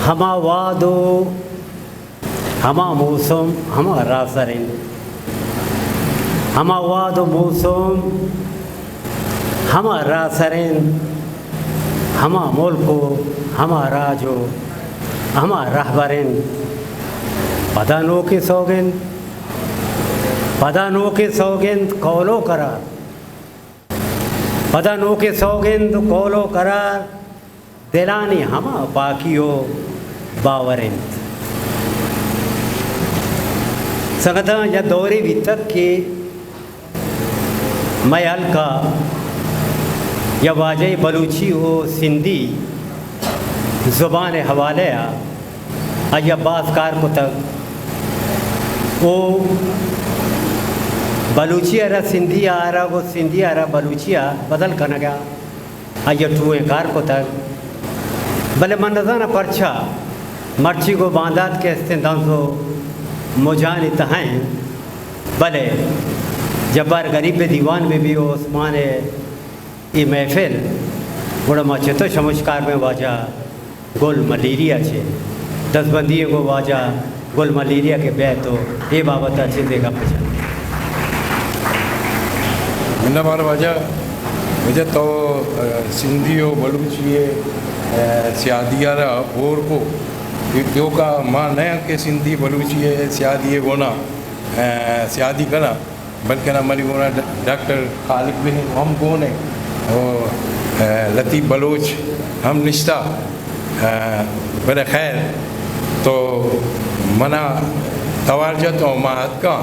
हमा वादो हमा मौसम हमा रासरिन हमा वादो मौसम हमा रासरिन हमा मुल्को हमा राजो हमा रहबरिन पदानों की सौगंध कौलो करार पदानों के सौगंध कौलो करार दिलानी हमा बाकियो बावरिंद संगता या दौरे वितक के मयाल का या वाजह बलूची हो सिंधी ज़ुबान हवाले या बाज़कार को तक वो बलूचिया रा सिंधी आ रहा वो सिंधी आ रहा बलूचिया बदल करना गया या टूए कार को तक भले मनदाना परछा मर्ची को बांदात के इस्तेंदाज़ो मुजान इतहाएं भले जब्बार गरीब दीवान में भी हो उस्मान ये महफिल बड़ा मचेतो चमत्कार में वाजा गोल मलेरिया छे 10 बंदी को वाजा गोल मलेरिया के बैत तो ये बाबत अच्छे देगा पहचान मिन्ना बार वाजा मुझे तो सिंधियो बलूचिये सियादियारा और को यो का माँ नया के सिंधी बलूचिये सियादिये गोना सियादी करा बल्कि ना मरी गोना डॉक्टर खालिक भी नहीं हम कौन है और लतीफ़ बलोच हम निश्ता बड़े खैर तो मना तवारजत और माहत का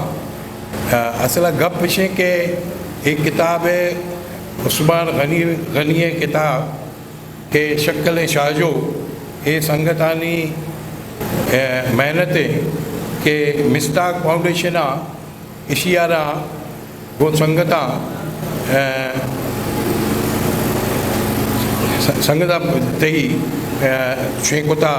असला गप पिछे के एक किताब है उस्मान गनी किताब के शक्ल शाहजो ये संगतानी मेहनतें के मिस्ताक फाउंडेशन इशियारा वो संगता तही शेकुता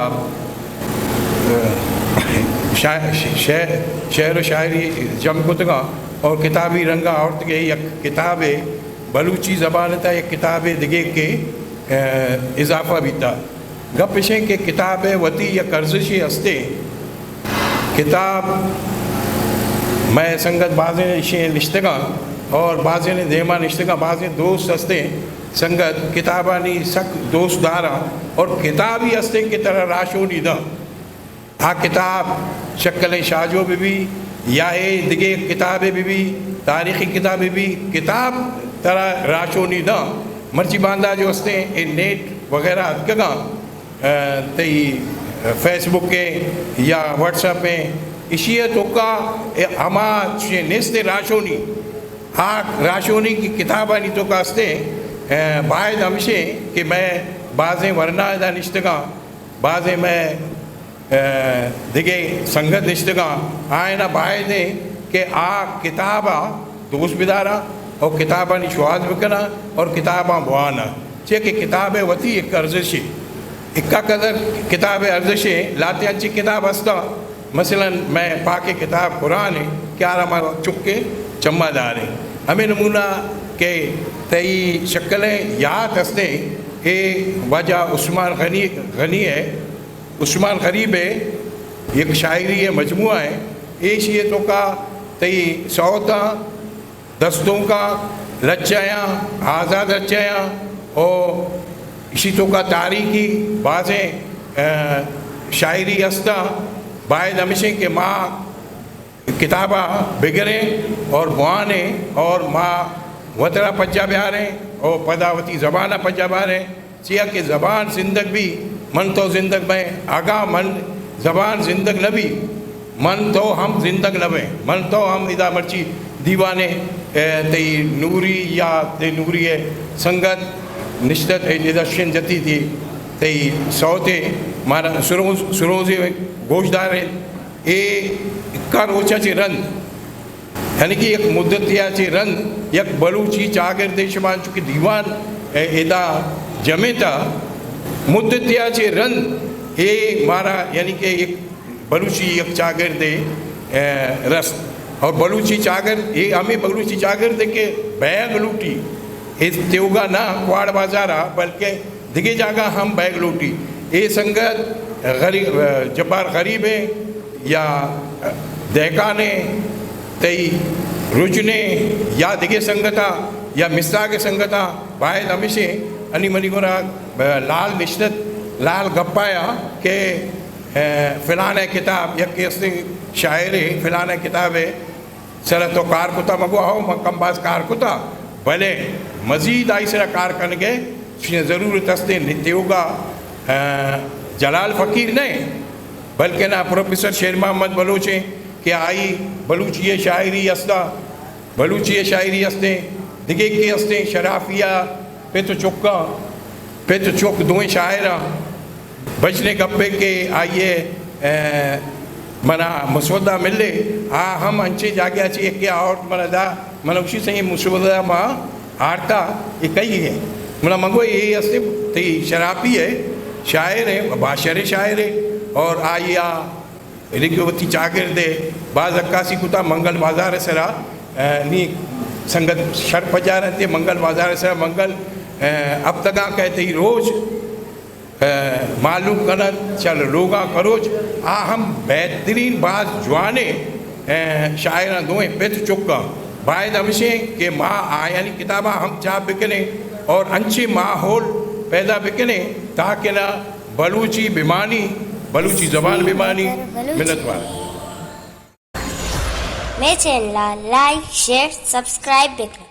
शेर शायरी जमकुतगा और किताबी रंगा औरत के एक किताब है बलूची ज़बान था एक किताब है दिगे के इजाफा भी था गप पिछे के किताब है वती या कर्जशी हस्ते किताब मैं संगत बाज़े इशे लिश्तगा और बाज़े ने देमा निश्तगा बाज़े दोस्त हस्ते संगत किताबानी सक दोस्त दारा और किताबी हस्ते की तरह राशो नीदा आ किताब शक्ल शाहजो भी या ए दिगे किताबें भी तारीख़ी किताबें भी किताब तरह राशो नीदा मर्ची बांदा जो हस्ते ए नेट वगैरह कगा तई फेसबुक के या व्हाट्सएप पे इशिया तो का हमा नेस्ते राशोनी हाँ राशोनी की किताबानी तो कास्ते बायद हमशे कि मैं बाज़ें वरना निश्तगा बाज़ें मैं दिगे संगत निश्तगा आए ना बायद कि आ किताबा दोस्त बिदारा और किताबानी शुआद बकना और किताबा बुआना चे कि किताबें वती एक अर्जशी इक्का कदर किताब अर्जशे लाते अच्छी किताब हस्ता मसलन मैं पाके किताब कुरान है क्या हमारा चुक्के चम्मादार है हमें नमूना के तई शक्लें याद हंसते ए वजह उस्मान गनी है उस्मान गरीब है एक शायरी है मजमुआ है एशियतों का तई सौता दस्तों का रचाया आज़ाद रचाया और इसी तो का तारीखी बाज़ें शायरी हस्ता बायद हमेशा के माँ किताबा बिगड़े और बुआने और माँ वतरा पंजाब आ रहे और पदावती ज़बाना पंजाब आ रहे चिया के ज़बान जिंदग भी मन तो जिंदग में आगा मन ज़बान जिंदग न भी मन तो हम जिंदग न में मन तो हम इदा मर्ची दीवाने तई नूरी या ते नूरी संगत निश्चित निदर्शन जती थी तई सौते मारा सुरोज़े गोशदार है ए इक्का रोचाचे रंग यानी कि एक मुद्दतियाचे रंग एक बलूची चागर देशमान चुकी दीवान एदा जमेता मुद्दतियाचे रंग ए मारा यानी कि एक बलूची एक चागर दे रस और बलूची चागर ये हमें बलूची चागर दे के बैग लूटी इस त्योगा ना क्वाड़ बाजारा बल्कि दिगे जागा हम बैग लूटी ये संगत गरीब जब्बार गरीब है या दहकाने तई रुजने या दिगे संगता या मिस्रा के संगता बाहर हमेशे अनी मनी गोरा लाल निश्चित लाल गप्पाया के फिलाने किताब या के शायर फिलाने किताब है सर तो कार कुता मगो हो मकम्बाज कार कुता भले मजीद आई सर कार करने के ज़रूरत हस्ते नित्योगा जलाल फ़कीर नहीं बल्कि ना प्रोफेसर शेर मोहम्मद बलूचे के आई बलूची शायरी हस्ता बलूची शायरी हस्ते दिगे के हस्ते शराफिया पे तो चौक दोए शायरा बचने गप्पे के आइए मना मसौदा मिले हम अंचे जागे अच्छे क्या और मना दा मना उसी से मसौदा माँ हारता ये कई है मना मंगो ये हस्ते तो शराबी है शायर है बाशर शायर है और आइया रिक्वती चागिर दे बाज अक्कासी कुता मंगल बाजार सरा नी संगत शर पजा रहते मंगल बाजार सरा मंगल अब तक कहते ही रोज़ मालूम करन चल लोगा करोज हम बेहतरीन बात जवाने शायर दोए पेत चुका बायद हमेशे के माँ आयानी किताबा हम चाह बिकने और अच्छे माहौल पैदा बिकने ताकि ना बलूची बीमानी बलूची जबान बीमानी मिलत वाला मेरे चैनल लाइक शेयर सब्सक्राइब बेकना।